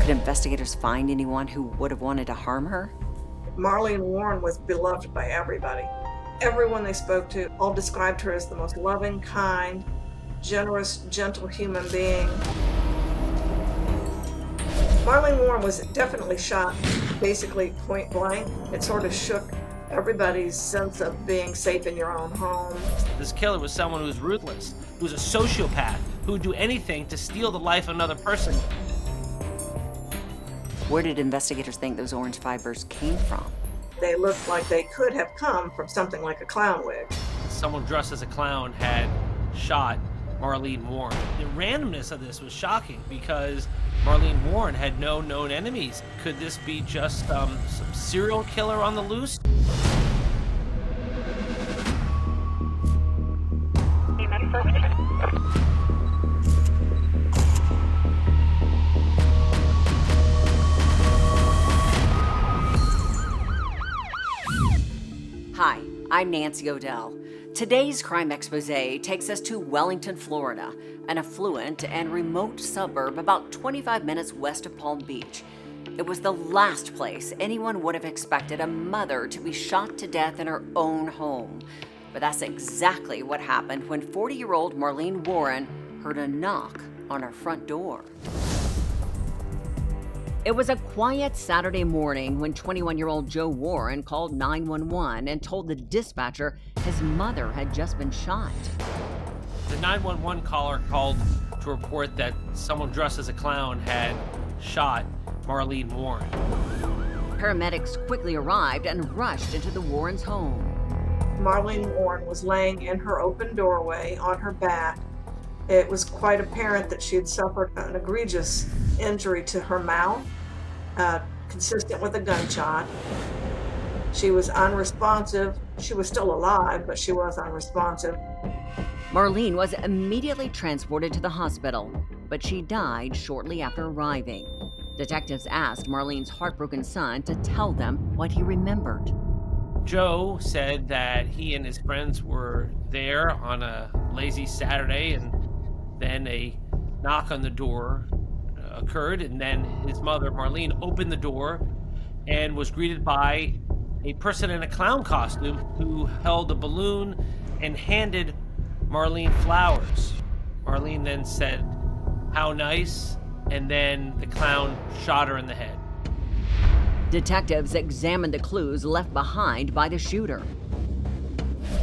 Could investigators find anyone who would have wanted to harm her? Marlene Warren was beloved by everybody. Everyone they spoke to all described her as the most loving, kind, generous, gentle human being. Marlene Warren was definitely shot, basically point blank. It sort of shook everybody's sense of being safe in your own home. This killer was someone who was ruthless, who was a sociopath, who would do anything to steal the life of another person. Where did investigators think those orange fibers came from? They looked like they could have come from something like a clown wig. Someone dressed as a clown had shot Marlene Warren. The randomness of this was shocking because Marlene Warren had no known enemies. Could this be just some serial killer on the loose? Hi, I'm Nancy O'Dell. Today's Crime Exposé takes us to Wellington, Florida, an affluent and remote suburb about 25 minutes west of Palm Beach. It was the last place anyone would have expected a mother to be shot to death in her own home. But that's exactly what happened when 40-year-old Marlene Warren heard a knock on her front door. It was a quiet Saturday morning when 21-year-old Joe Warren called 911 and told the dispatcher his mother had just been shot. The 911 caller called to report that someone dressed as a clown had shot Marlene Warren. Paramedics quickly arrived and rushed into the Warrens' home. Marlene Warren was laying in her open doorway on her back. It was quite apparent that she had suffered an egregious injury to her mouth, consistent with a gunshot. She was unresponsive. She was still alive, but she was unresponsive. Marlene was immediately transported to the hospital, but she died shortly after arriving. Detectives asked Marlene's heartbroken son to tell them what he remembered. Joe said that he and his friends were there on a lazy Saturday, and then a knock on the door occurred, and then his mother, Marlene, opened the door and was greeted by a person in a clown costume who held a balloon and handed Marlene flowers. Marlene then said, "How nice," and then the clown shot her in the head. Detectives examined the clues left behind by the shooter.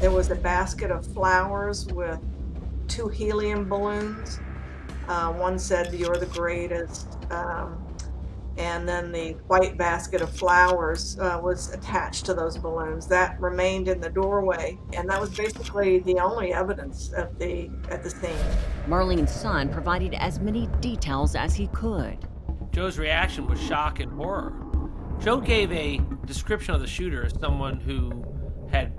There was a basket of flowers with 2 helium balloons. One said, "You're the greatest." And then the white basket of flowers was attached to those balloons. That remained in the doorway, and that was basically the only evidence at the scene. Marlene's son provided as many details as he could. Joe's reaction was shock and horror. Joe gave a description of the shooter as someone who had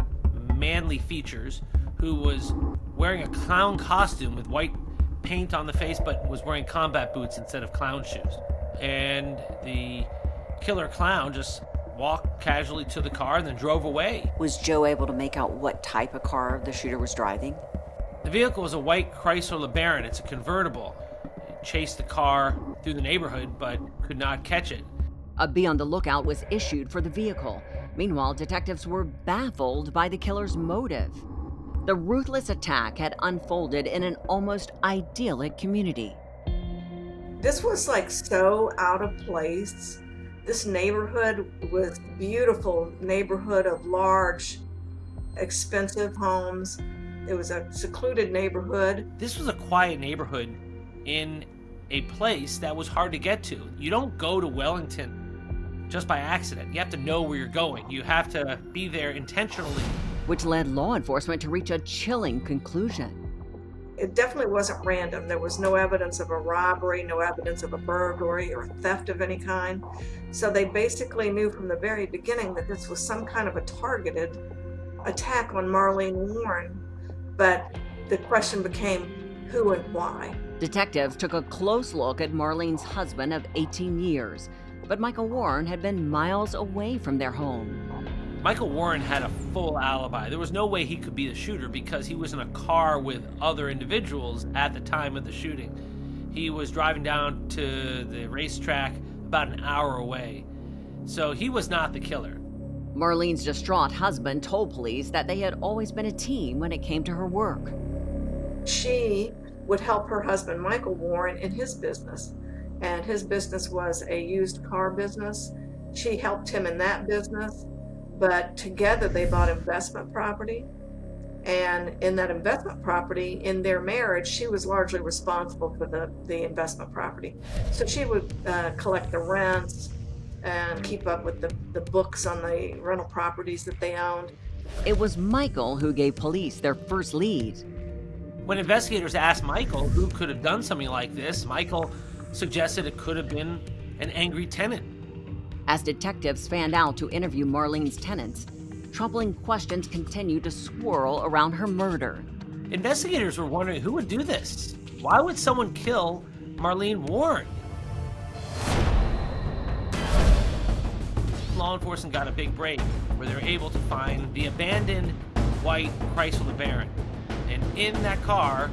manly features, who was wearing a clown costume with white paint on the face, but was wearing combat boots instead of clown shoes. And the killer clown just walked casually to the car and then drove away. Was Joe able to make out what type of car the shooter was driving? The vehicle was a white Chrysler LeBaron. It's a convertible. It chased the car through the neighborhood, but could not catch it. A be on the lookout was issued for the vehicle. Meanwhile, detectives were baffled by the killer's motive. The ruthless attack had unfolded in an almost idyllic community. This was like so out of place. This neighborhood was a beautiful neighborhood of large, expensive homes. It was a secluded neighborhood. This was a quiet neighborhood in a place that was hard to get to. You don't go to Wellington just by accident. You have to know where you're going. You have to be there intentionally. Which led law enforcement to reach a chilling conclusion. It definitely wasn't random. There was no evidence of a robbery, no evidence of a burglary or theft of any kind. So they basically knew from the very beginning that this was some kind of a targeted attack on Marlene Warren. But the question became who and why. Detectives took a close look at Marlene's husband of 18 years, but Michael Warren had been miles away from their home. Michael Warren had a full alibi. There was no way he could be the shooter because he was in a car with other individuals at the time of the shooting. He was driving down to the racetrack about an hour away. So he was not the killer. Marlene's distraught husband told police that they had always been a team when it came to her work. She would help her husband, Michael Warren, in his business. And his business was a used car business. She helped him in that business, but together they bought investment property. And in that investment property, in their marriage, she was largely responsible for the investment property. So she would collect the rents and keep up with the books on the rental properties that they owned. It was Michael who gave police their first lead. When investigators asked Michael who could have done something like this, Michael suggested it could have been an angry tenant. As detectives fanned out to interview Marlene's tenants, troubling questions continued to swirl around her murder. Investigators were wondering who would do this. Why would someone kill Marlene Warren? Law enforcement got a big break where they were able to find the abandoned white Chrysler LeBaron. And in that car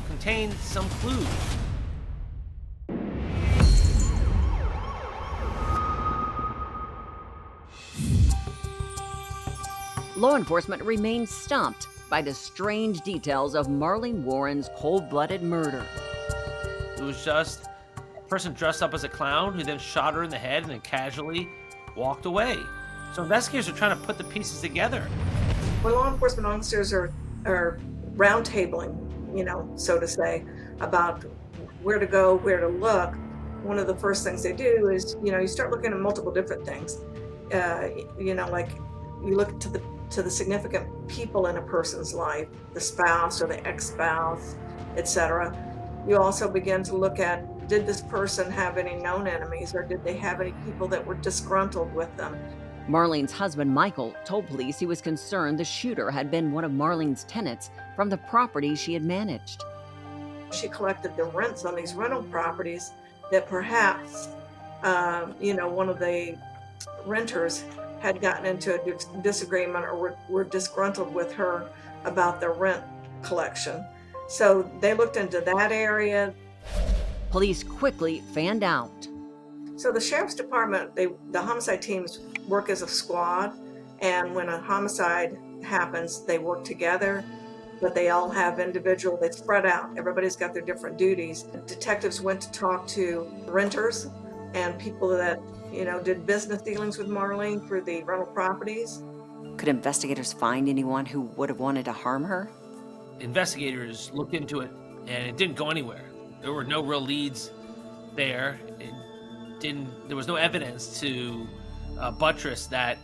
contained some clues. Law enforcement remained stumped by the strange details of Marlene Warren's cold-blooded murder. It was just a person dressed up as a clown who then shot her in the head and then casually walked away. So investigators are trying to put the pieces together. When law enforcement officers are roundtabling, so to say, about where to go, where to look, one of the first things they do is, you start looking at multiple different things. Like you look to the significant people in a person's life, the spouse or the ex-spouse, etc. You also begin to look at, did this person have any known enemies, or did they have any people that were disgruntled with them? Marlene's husband, Michael, told police he was concerned the shooter had been one of Marlene's tenants from the property she had managed. She collected the rents on these rental properties that perhaps, one of the renters had gotten into a disagreement or were disgruntled with her about the rent collection. So they looked into that area. Police quickly fanned out. So the sheriff's department, the homicide teams work as a squad, and when a homicide happens, they work together, but they all have they spread out. Everybody's got their different duties. Detectives went to talk to renters and people that, did business dealings with Marlene through the rental properties. Could investigators find anyone who would have wanted to harm her? Investigators looked into it and it didn't go anywhere. There were no real leads there. There was no evidence to buttress that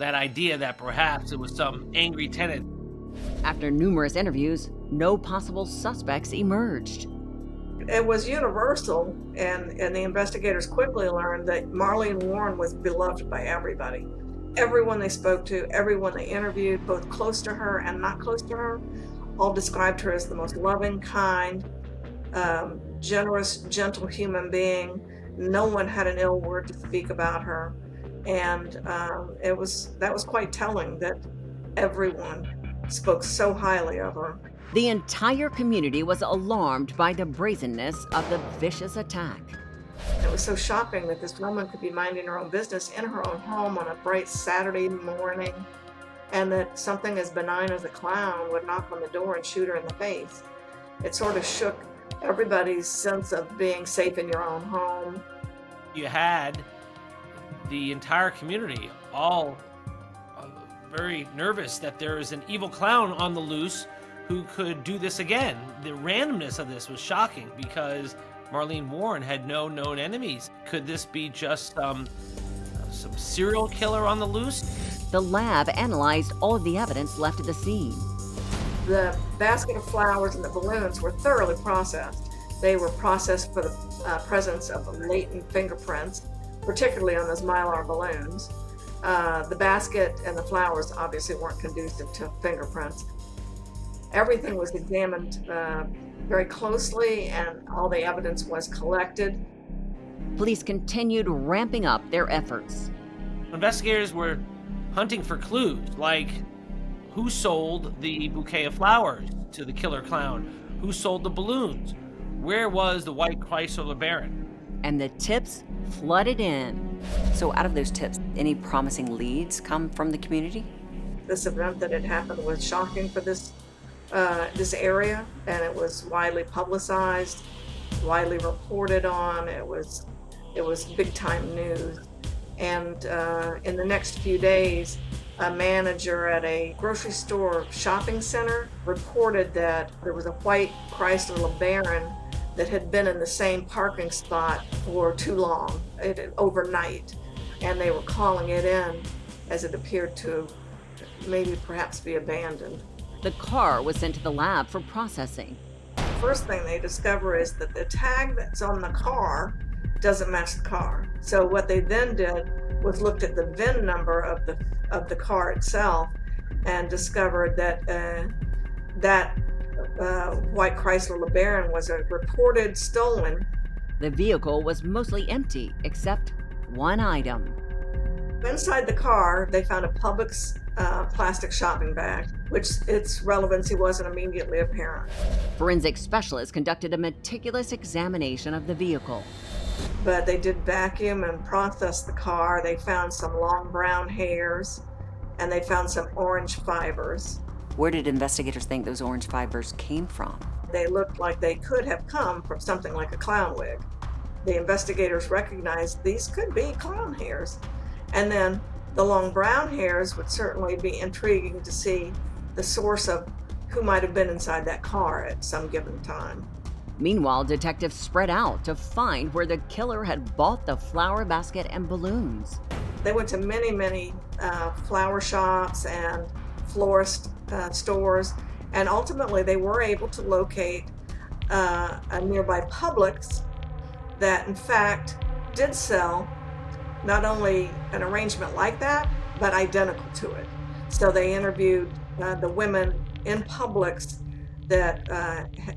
idea that perhaps it was some angry tenant. After numerous interviews, no possible suspects emerged. It was universal, and the investigators quickly learned that Marlene Warren was beloved by everybody. Everyone they spoke to, everyone they interviewed, both close to her and not close to her, all described her as the most loving, kind, generous, gentle human being. No one had an ill word to speak about her, and that was quite telling that everyone spoke so highly of her. The entire community was alarmed by the brazenness of the vicious attack. It was so shocking that this woman could be minding her own business in her own home on a bright Saturday morning, and that something as benign as a clown would knock on the door and shoot her in the face. It sort of shook everybody's sense of being safe in your own home. You had the entire community all very nervous that there is an evil clown on the loose who could do this again. The randomness of this was shocking because Marlene Warren had no known enemies. Could this be just some serial killer on the loose? The lab analyzed all of the evidence left at the scene. The basket of flowers and the balloons were thoroughly processed. They were processed for the presence of latent fingerprints, particularly on those Mylar balloons. The basket and the flowers obviously weren't conducive to fingerprints. Everything was examined very closely, and all the evidence was collected. Police continued ramping up their efforts. Investigators were hunting for clues, like who sold the bouquet of flowers to the killer clown? Who sold the balloons? Where was the white Chrysler LeBaron? and the tips flooded in. So out of those tips, any promising leads come from the community? This event that had happened was shocking for this area, and it was widely publicized, widely reported on. It was big time news. And in the next few days, a manager at a grocery store shopping center reported that there was a white Chrysler LeBaron that had been in the same parking spot for too long, overnight, and they were calling it in as it appeared to maybe perhaps be abandoned. The car was sent to the lab for processing. First thing they discover is that the tag that's on the car doesn't match the car. So what they then did was looked at the VIN number of the car itself and discovered that white Chrysler LeBaron was a reported stolen. The vehicle was mostly empty, except one item. Inside the car, they found a Publix plastic shopping bag, which its relevancy wasn't immediately apparent. Forensic specialists conducted a meticulous examination of the vehicle. But they did vacuum and process the car. They found some long brown hairs, and they found some orange fibers. Where did investigators think those orange fibers came from? They looked like they could have come from something like a clown wig. The investigators recognized these could be clown hairs. And then the long brown hairs would certainly be intriguing to see the source of who might have been inside that car at some given time. Meanwhile, detectives spread out to find where the killer had bought the flower basket and balloons. They went to many flower shops and florist stores, and ultimately they were able to locate a nearby Publix that in fact did sell not only an arrangement like that, but identical to it. So they interviewed the women in Publix that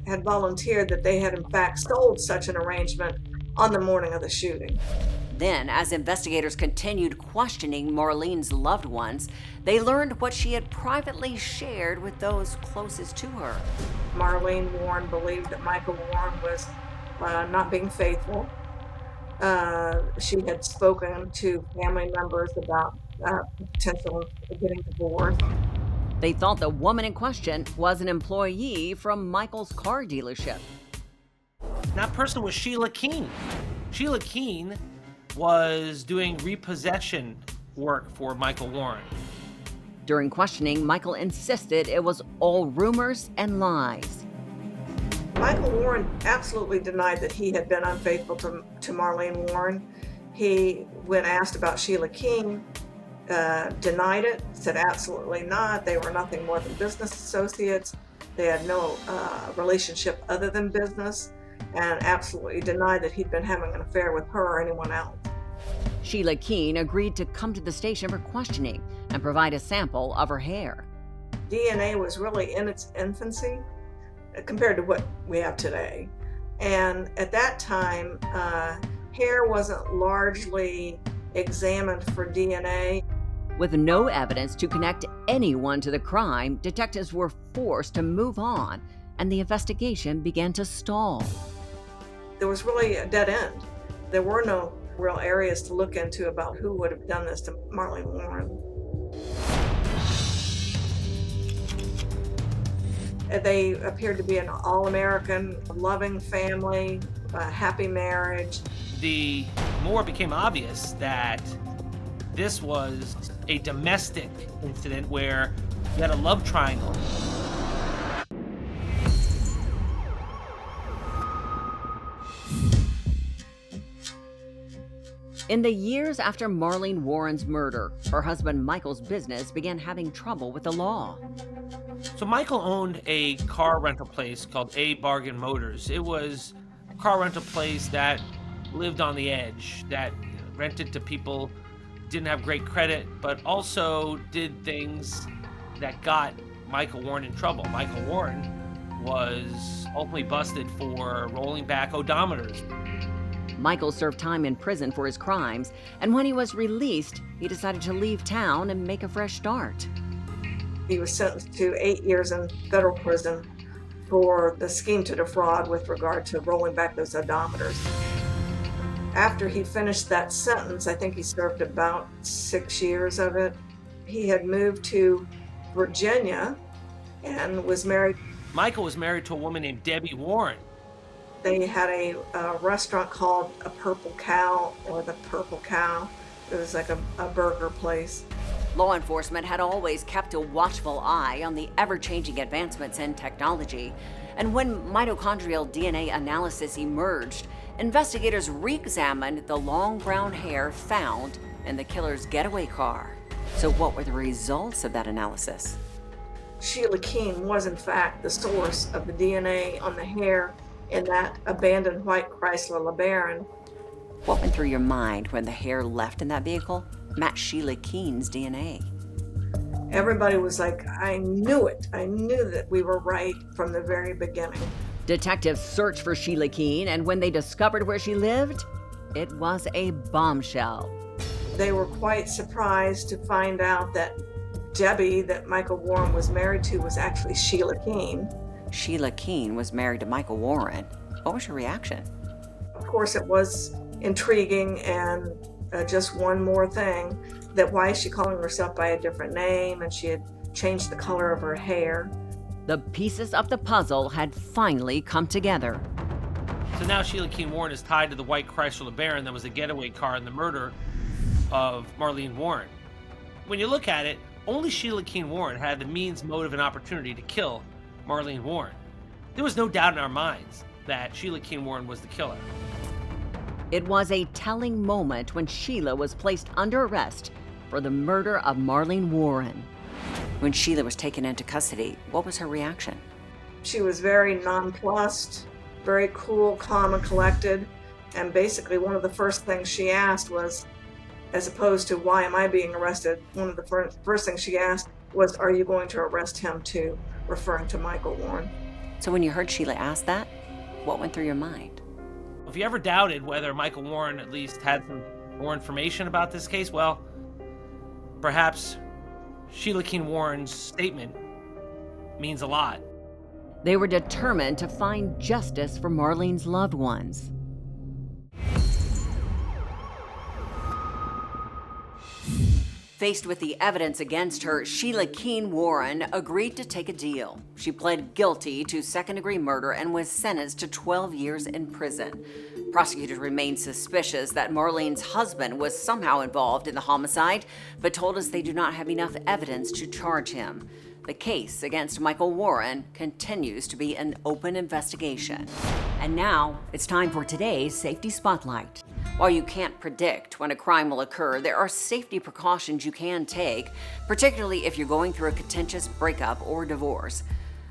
had volunteered that they had in fact sold such an arrangement on the morning of the shooting. Then, as investigators continued questioning Marlene's loved ones, they learned what she had privately shared with those closest to her. Marlene Warren believed that Michael Warren was not being faithful. She had spoken to family members about potential getting divorced. They thought the woman in question was an employee from Michael's car dealership. That person was Sheila Keene. Sheila Keene was doing repossession work for Michael Warren. During questioning, Michael insisted it was all rumors and lies. Michael Warren absolutely denied that he had been unfaithful to Marlene Warren. He, when asked about Sheila Keene, denied it, said absolutely not. They were nothing more than business associates. They had no relationship other than business, and absolutely denied that he'd been having an affair with her or anyone else. Sheila Keene agreed to come to the station for questioning and provide a sample of her hair. DNA was really in its infancy compared to what we have today. And at that time, hair wasn't largely examined for DNA. With no evidence to connect anyone to the crime, detectives were forced to move on, and the investigation began to stall. There was really a dead end. There were no real areas to look into about who would have done this to Marlene Warren. They appeared to be an all-American, loving family, a happy marriage. The more it became obvious that this was a domestic incident where you had a love triangle. In the years after Marlene Warren's murder, her husband Michael's business began having trouble with the law. So Michael owned a car rental place called A Bargain Motors. It was a car rental place that lived on the edge, that rented to people didn't have great credit, but also did things that got Michael Warren in trouble. Michael Warren was ultimately busted for rolling back odometers. Michael served time in prison for his crimes, and when he was released, he decided to leave town and make a fresh start. He was sentenced to 8 years in federal prison for the scheme to defraud with regard to rolling back those odometers. After he finished that sentence, I think he served about 6 years of it. He had moved to Virginia and was married. Michael was married to a woman named Debbie Warren. They had a restaurant called a Purple Cow, or the Purple Cow. It was like a burger place. Law enforcement had always kept a watchful eye on the ever-changing advancements in technology, and when mitochondrial DNA analysis emerged, investigators re-examined the long brown hair found in the killer's getaway car. So what were the results of that analysis? Sheila Keene was in fact the source of the DNA on the hair in that abandoned white Chrysler LeBaron. What went through your mind when the hair left in that vehicle matched Sheila Keene's DNA? Everybody was like, I knew it. I knew that we were right from the very beginning. Detectives searched for Sheila Keene, and when they discovered where she lived, it was a bombshell. They were quite surprised to find out that Debbie, that Michael Warren was married to, was actually Sheila Keene. Sheila Keene was married to Michael Warren. What was your reaction? Of course, it was intriguing, and just one more thing, that why is she calling herself by a different name, and she had changed the color of her hair. The pieces of the puzzle had finally come together. So now Sheila Keene Warren is tied to the white Chrysler LeBaron that was a getaway car in the murder of Marlene Warren. When you look at it, only Sheila Keene Warren had the means, motive, and opportunity to kill Marlene Warren. There was no doubt in our minds that Sheila Keene Warren was the killer. It was a telling moment when Sheila was placed under arrest for the murder of Marlene Warren. When Sheila was taken into custody, what was her reaction? She was very nonplussed, very cool, calm, and collected. And basically one of the first things she asked was, as opposed to why am I being arrested, one of the first things she asked was, are you going to arrest him too? Referring to Michael Warren. So when you heard Sheila ask that, what went through your mind? If you ever doubted whether Michael Warren at least had some more information about this case, well, perhaps Sheila Keene Warren's statement means a lot. They were determined to find justice for Marlene's loved ones. Faced with the evidence against her, Sheila Keene Warren agreed to take a deal. She pled guilty to second-degree murder and was sentenced to 12 years in prison. Prosecutors remained suspicious that Marlene's husband was somehow involved in the homicide, but told us they do not have enough evidence to charge him. The case against Michael Warren continues to be an open investigation. And now, it's time for today's Safety Spotlight. While you can't predict when a crime will occur, there are safety precautions you can take, particularly if you're going through a contentious breakup or divorce.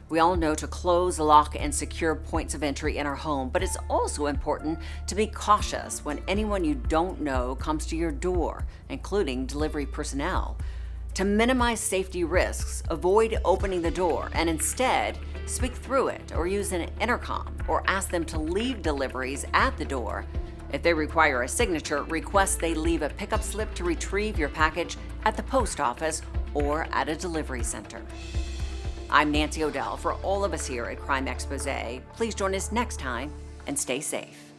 We all know to close, lock, and secure points of entry in our home, but it's also important to be cautious when anyone you don't know comes to your door, including delivery personnel. To minimize safety risks, avoid opening the door and instead speak through it or use an intercom or ask them to leave deliveries at the door. If they require a signature, request they leave a pickup slip to retrieve your package at the post office or at a delivery center. I'm Nancy O'Dell. For all of us here at Crime Exposé, please join us next time and stay safe.